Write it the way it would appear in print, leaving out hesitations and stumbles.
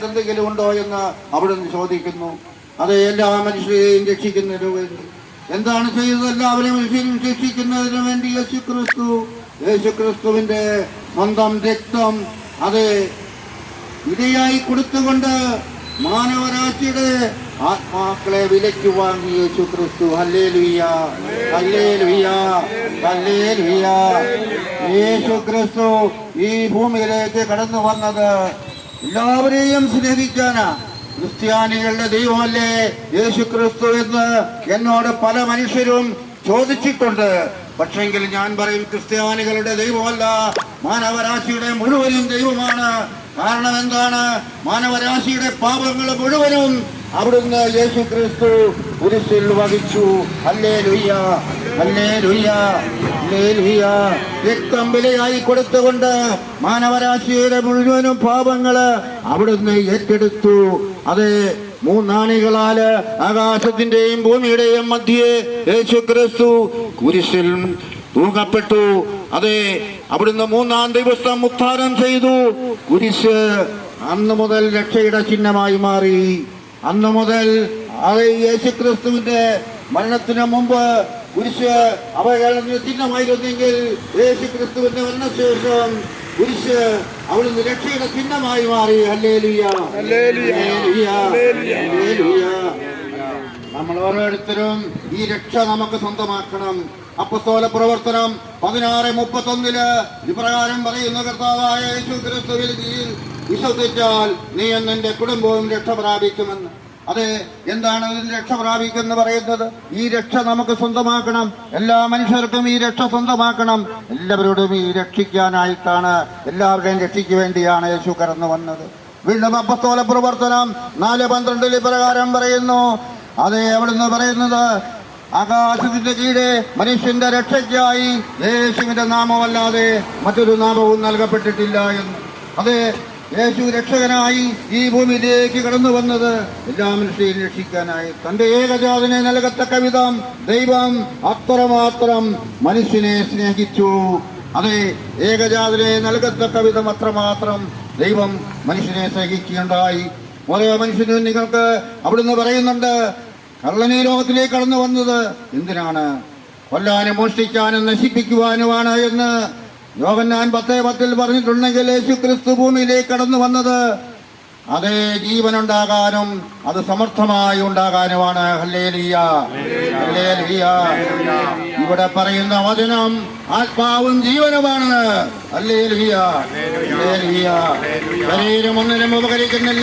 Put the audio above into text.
എന്തെങ്കിലും ഉണ്ടോ എന്ന് അവിടുന്ന് ചോദിക്കുന്നു. അത് എല്ലാ മനുഷ്യരെയും രക്ഷിക്കുന്നതിനു വേണ്ടി എന്താണ് ചെയ്തത്? എല്ലാവരെയും രക്ഷിക്കുന്നതിന് വേണ്ടി യേശുക്രിസ്തുവിന്റെ സ്വന്തം രക്തം അത് ഇരയായി കൊടുത്തുകൊണ്ട് മാനവരാശിയുടെ ആത്മാക്കളെ വിലയ്ക്ക് വാങ്ങി യേശുക്രിസ്തു. Hallelujah, hallelujah, hallelujah. യേശുക്രിസ്തു ഈ ഭൂമിയിലേക്ക് കടന്നു വന്നത് എല്ലാവരെയും സ്നേഹിക്കാനാ. ക്രിസ്ത്യാനികളുടെ ദൈവമല്ലേ യേശുക്രിസ്തു എന്ന് എന്നോട് പല മനുഷ്യരും ചോദിച്ചിട്ടുണ്ട്. പക്ഷെങ്കിൽ ഞാൻ പറയും, ക്രിസ്ത്യാനികളുടെ ദൈവമല്ല, മാനവരാശിയുടെ മുഴുവനും ദൈവമാണ്. കാരണം എന്താണ്? മാനവരാശിയുടെ പാപങ്ങൾ മുഴുവനും അവിടുന്ന് യേശുക്രിസ്തു കുരിശിൽ വഹിച്ചു. Hallelujah, hallelujah, hallelujah. രക്തം വിലയായി കൊടുത്തുകൊണ്ട് മാനവരാശിയുടെ മുഴുവനും പാപങ്ങള് അവിടുന്ന് ഏറ്റെടുത്തു. അത് മൂന്നാണികളാല് ആകാശത്തിന്റെയും ഭൂമിയുടെയും മധ്യേ യേശുക്രിസ്തു കുരിശിൽ തൂങ്ങപ്പെട്ടു. അതെ, അവിടുന്ന് മൂന്നാം ദിവസം ഉത്ഥാനം ചെയ്തു. കുരിശ് അന്ന് മുതൽ രക്ഷയുടെ ചിഹ്നമായി മാറി. അന്ന് മുതൽ അത് യേശുക്രിസ്തുവിന്റെ മരണത്തിന് മുമ്പ് കുരിശ് അവഹേളനത്തിന് ചിഹ്നമായിരുന്നെങ്കിൽ യേശുക്രിസ്തുവിന്റെ മരണശേഷം കുരിശ് അവിടുന്ന് രക്ഷയുടെ ചിഹ്നമായി മാറി. Hallelujah, hallelujah, hallelujah. നമ്മൾ ഓരോരുത്തരും ഈ രക്ഷ നമുക്ക് സ്വന്തമാക്കണം. അപ്പസ്തോല പ്രവർത്തനം 16:31 ഇപ്രകാരം പറയുന്ന, കർത്താവായ യേശുക്രിസ്തുവിൽ വിശ്വസിച്ചാൽ നീ എന്നെ കുടുംബവും രക്ഷ പ്രാപിക്കുമെന്ന്. അതെ, എന്താണ് രക്ഷ പ്രാപിക്കുമെന്ന് പറയുന്നത്? ഈ രക്ഷ നമുക്ക് സ്വന്തമാക്കണം. എല്ലാ മനുഷ്യർക്കും ഈ രക്ഷ സ്വന്തമാക്കണം. എല്ലാവരോടും ഈ രക്ഷിക്കാനായിട്ടാണ്, എല്ലാവരുടെയും രക്ഷയ്ക്ക് വേണ്ടിയാണ് യേശു കടന്നു വന്നത്. വീണ്ടും അപ്പസ്തോല പ്രവർത്തനം 4:12 ഇപ്രകാരം പറയുന്നു. അതെ, അവിടുന്ന് പറയുന്നത്, ആകാശത്തിന്റെ കീഴെ മനുഷ്യന്റെ രക്ഷയ്ക്കായി യേശുവിന്റെ നാമമല്ലാതെ മറ്റൊരു നാമവും നൽകപ്പെട്ടിട്ടില്ല എന്ന്. അതെ, യേശു രക്ഷകനായി ഈ ഭൂമിയിലേക്ക് കടന്നു വന്നത് എല്ലാ മനുഷ്യരെയും രക്ഷിക്കാനായി. തന്റെ ഏകജാതനെ നൽകത്തക്ക വിധം ദൈവം അത്രമാത്രം മനുഷ്യനെ സ്നേഹിച്ചു. അതെ, ഏകജാതനെ നൽകത്തക്ക വിധം അത്രമാത്രം ദൈവം മനുഷ്യനെ സ്നേഹിക്കുകയുണ്ടായി. ഓരോ മനുഷ്യനും നിങ്ങൾക്ക് അവിടുന്ന് പറയുന്നുണ്ട്, കള്ളനീ ലോകത്തിലേക്ക് കടന്നു വന്നത് എന്തിനാണ്? കൊല്ലാനും മോഷ്ടിക്കാനും നശിപ്പിക്കുവാനുമാണ് എന്ന് യോഹന്നാൻ 10:10 പറഞ്ഞിട്ടുണ്ടെങ്കിൽ യേശുക്രിസ്തു ഭൂമിയിലേക്ക് കടന്നു വന്നത് അതേ ജീവനുണ്ടാകാനും അത് സമർത്ഥമായി ഉണ്ടാകാനുമാണ്. Hallelujah, hallelujah. ഇവിടെ പറയുന്ന വചനം ആത്മാവും ജീവനുമാണ്. Hallelujah, hallelujah. ശരീരം ഒന്നിനും ഉപകരിക്കുന്നില്ല.